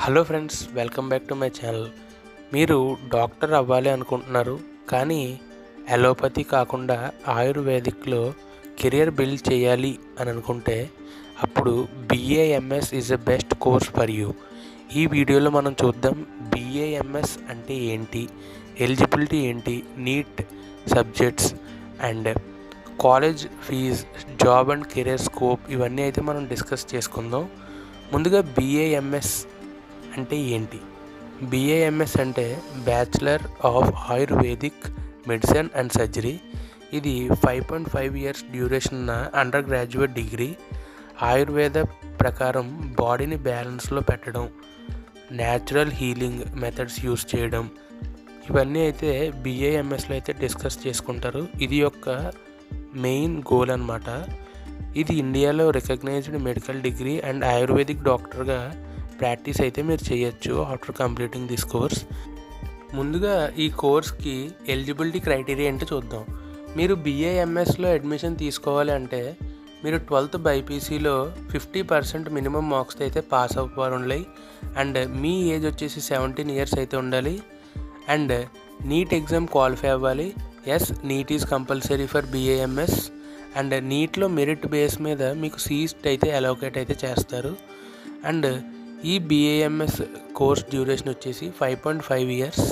Hello friends, welcome back to my channel. మీరు doctor అవ్వాలి అనుకుంటున్నారు, కానీ అలోపతి కాకుండా ఆయుర్వేదిక్లో కెరియర్ బిల్డ్ చేయాలి అని అనుకుంటే అప్పుడు BAMS is the best course for you. ఈ వీడియోలో మనం చూద్దాం BAMS అంటే ఏంటి, ఎలిజిబిలిటీ ఏంటి, NEET subjects and college fees, job and career scope, ఇవన్నీ అయితే మనం డిస్కస్ చేసుకుందాం. ముందుగా BAMS అంటే ఏంటి? BAMS అంటే bachelor of ayurvedic medicine and surgery. ఇది 5.5 ఇయర్స్ డ్యూరేషన్ ఉన్న అండర్ గ్రాడ్యుయేట్ డిగ్రీ. ఆయుర్వేద ప్రకారం బాడీని బ్యాలెన్స్లో పెట్టడం, న్యాచురల్ హీలింగ్ మెథడ్స్ యూస్ చేయడం, ఇవన్నీ అయితే BAMSలో అయితే డిస్కస్ చేసుకుంటారు. ఇది యొక్క మెయిన్ గోల్ అన్నమాట. ఇది ఇండియాలో recognised medical degree and ayurvedic డాక్టర్గా ప్రాక్టీస్ అయితే మీరు చేయొచ్చు ఆఫ్టర్ కంప్లీటింగ్ దిస్ కోర్స్. ముందుగా ఈ కోర్స్కి ఎలిజిబిలిటీ క్రైటీరియా ఏంటో చూద్దాం. మీరు BAMSలో అడ్మిషన్ తీసుకోవాలి అంటే మీరు 12th బైపీసీలో 50% మినిమం మార్క్స్ అయితే పాస్ అవ్వాలి ఉండాలి. అండ్ మీ ఏజ్ వచ్చేసి 17 ఇయర్స్ అయితే ఉండాలి. అండ్ నీట్ ఎగ్జామ్ క్వాలిఫై అవ్వాలి. Yes, NEET is compulsory for BAMS. And నీట్లో మెరిట్ బేస్ మీద మీకు సీట్ అయితే అలోకేట్ అయితే చేస్తారు. అండ్ ఈ BAMS కోర్స్ డ్యూరేషన్ వచ్చేసి 5.5 ఇయర్స్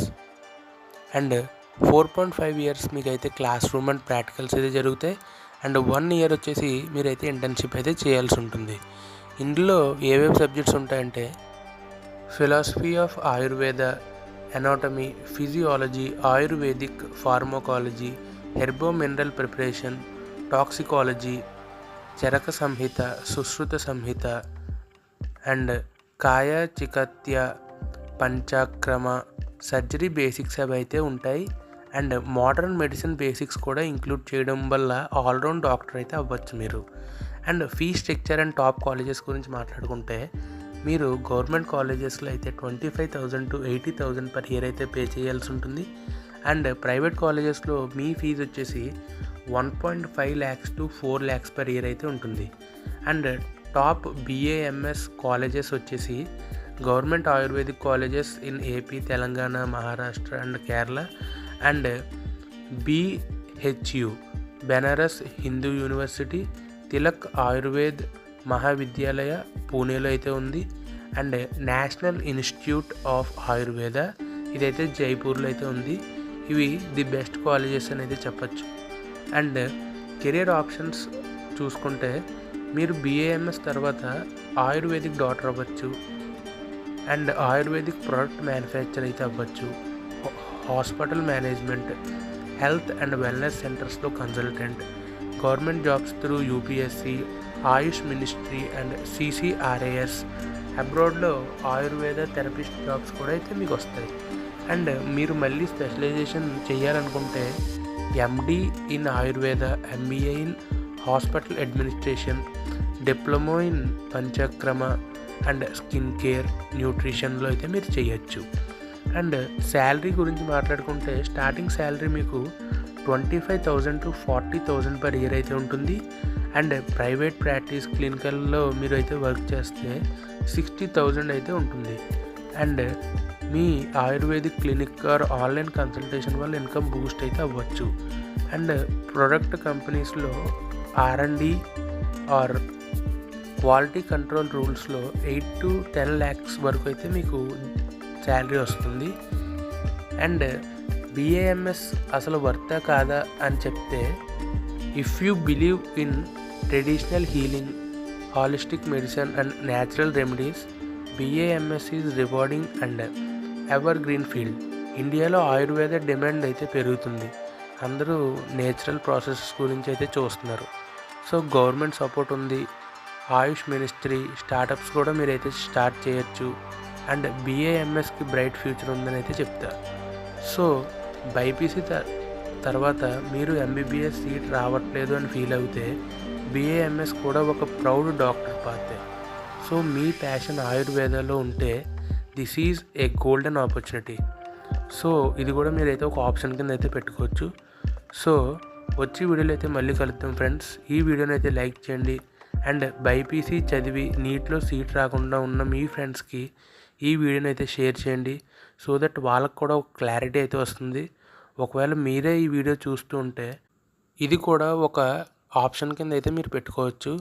అండ్ 4.5 ఇయర్స్ మీకు అయితే క్లాస్ రూమ్ అండ్ ప్రాక్టికల్స్ అయితే జరుగుతాయి. అండ్ 1 ఇయర్ వచ్చేసి మీరైతే ఇంటర్న్షిప్ అయితే చేయాల్సి ఉంటుంది. ఇందులో ఏవేవి సబ్జెక్ట్స్ ఉంటాయంటే philosophy of Ayurveda, anatomy, physiology, ayurvedic pharmacology, herbo mineral preparation, toxicology, Charaka Samhita, Sushruta Samhita and Kaya Chikitsa, Panchakarma, surgery basics అవి అయితే ఉంటాయి. అండ్ మోడర్న్ మెడిసిన్ బేసిక్స్ కూడా ఇంక్లూడ్ చేయడం వల్ల ఆల్రౌండ్ డాక్టర్ అయితే అవ్వచ్చు మీరు. And fee structure and top colleges గురించి మాట్లాడుకుంటే మీరు గవర్నమెంట్ కాలేజెస్లో అయితే 25,000 to 80,000 per year అయితే పే చేయాల్సి ఉంటుంది. అండ్ ప్రైవేట్ కాలేజెస్లో మీ ఫీజు వచ్చేసి 1.5 lakhs to 4 lakhs per year అయితే ఉంటుంది. అండ్ టాప్ BAMS కాలేజెస్ వచ్చేసి government ayurvedic colleges in AP, Telangana, Maharashtra and Kerala. And BHU Benaras Hindu university, Tilak Ayurved Mahavidyalaya పూణేలో అయితే ఉంది. And national institute of Ayurveda, ఇదైతే జైపూర్లో అయితే ఉంది. ఇవి ది బెస్ట్ కాలేజెస్ అని అయితే చెప్పచ్చు. అండ్ కెరియర్ ఆప్షన్స్ చూసుకుంటే మీరు BAMS తర్వాత ఆయుర్వేదిక్ డాక్టర్ అవ్వచ్చు. అండ్ ఆయుర్వేదిక్ ప్రోడక్ట్ మ్యానుఫ్యాక్చర్ అయితే అవ్వచ్చు. Hospital management, health and wellness సెంటర్స్లో consultant, government jobs through UPSC, AYUSH ministry and CCRAS. అబ్రాడ్లో ఆయుర్వేద థెరపిస్ట్ జాబ్స్ కూడా అయితే మీకు వస్తాయి. అండ్ మీరు మళ్ళీ స్పెషలైజేషన్ చేయాలనుకుంటే MD in Ayurveda, MBA in hospital administration, diploma in Panchakarma and skin care, న్యూట్రిషన్లో అయితే మీరు చేయొచ్చు. అండ్ శాలరీ గురించి మాట్లాడుకుంటే స్టార్టింగ్ శాలరీ మీకు 25,000 to 40,000 per year అయితే ఉంటుంది. అండ్ ప్రైవేట్ ప్రాక్టీస్ క్లినికల్లో మీరు అయితే వర్క్ చేస్తే 60,000 అయితే ఉంటుంది. అండ్ మీ Ayurvedic clinic or online consultation వల్ల ఇన్కమ్ బూస్ట్ అయితే అవ్వచ్చు. అండ్ ప్రొడక్ట్ కంపెనీస్లో R&D ఆర్ క్వాలిటీ కంట్రోల్ రూల్స్లో 8 to 10 lakhs వరకు అయితే మీకు శాలరీ వస్తుంది. అండ్ BAMS అసలు వర్తా కాదా అని చెప్తే, if you believe in traditional healing, holistic medicine and natural remedies, BAMS is rewarding and ever green field. ఇండియాలో ఆయుర్వేద డిమాండ్ అయితే పెరుగుతుంది. అందరూ నేచురల్ ప్రాసెసెస్ గురించి అయితే చూస్తున్నారు. సో గవర్నమెంట్ సపోర్ట్ ఉంది, ఆయుష్ మినిస్ట్రీ, స్టార్టప్స్ కూడా మీరైతే స్టార్ట్ చేయొచ్చు. అండ్ BAMSకి బ్రైట్ ఫ్యూచర్ ఉందని అయితే చెప్తారు. సో బైపీసీ తర్వాత మీరు MBBS సీట్ రావట్లేదు అని ఫీల్ అవుతే BAMS కూడా ఒక ప్రౌడ్ డాక్టర్ పాతే. సో మీ ప్యాషన్ ఆయుర్వేదాలో ఉంటే this is a golden opportunity. So ఇది కూడా మీరైతే ఒక ఆప్షన్ కింద అయితే పెట్టుకోవచ్చు. సో వచ్చే వీడియోలో అయితే మళ్ళీ కలుద్దాం ఫ్రెండ్స్. ఈ వీడియోని అయితే లైక్ చేయండి అండ్ బైపీసీ చదివి నీట్లో సీట్ రాకుండా ఉన్న మీ ఫ్రెండ్స్కి ఈ వీడియోని అయితే షేర్ చేయండి. సో దట్ వాళ్ళకు కూడా ఒక క్లారిటీ అయితే వస్తుంది. ఒకవేళ మీరే ఈ వీడియో చూస్తూ ఉంటే ఇది కూడా ఒక ఆప్షన్ కింద అయితే మీరు పెట్టుకోవచ్చు.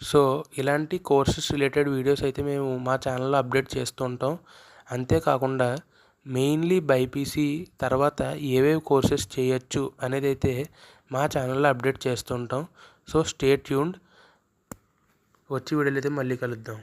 సో ఇలాంటి కోర్సెస్ రిలేటెడ్ వీడియోస్ అయితే మేము మా ఛానల్లో అప్డేట్ చేస్తూ ఉంటాం. అంతేకాకుండా మెయిన్లీ బైపీసీ తర్వాత ఏవేవి కోర్సెస్ చేయొచ్చు అనేది అయితే మా ఛానల్లో అప్డేట్ చేస్తూ ఉంటాం. So stay tuned. వచ్చే వీడియోలో అయితే మళ్ళీ కలుద్దాం.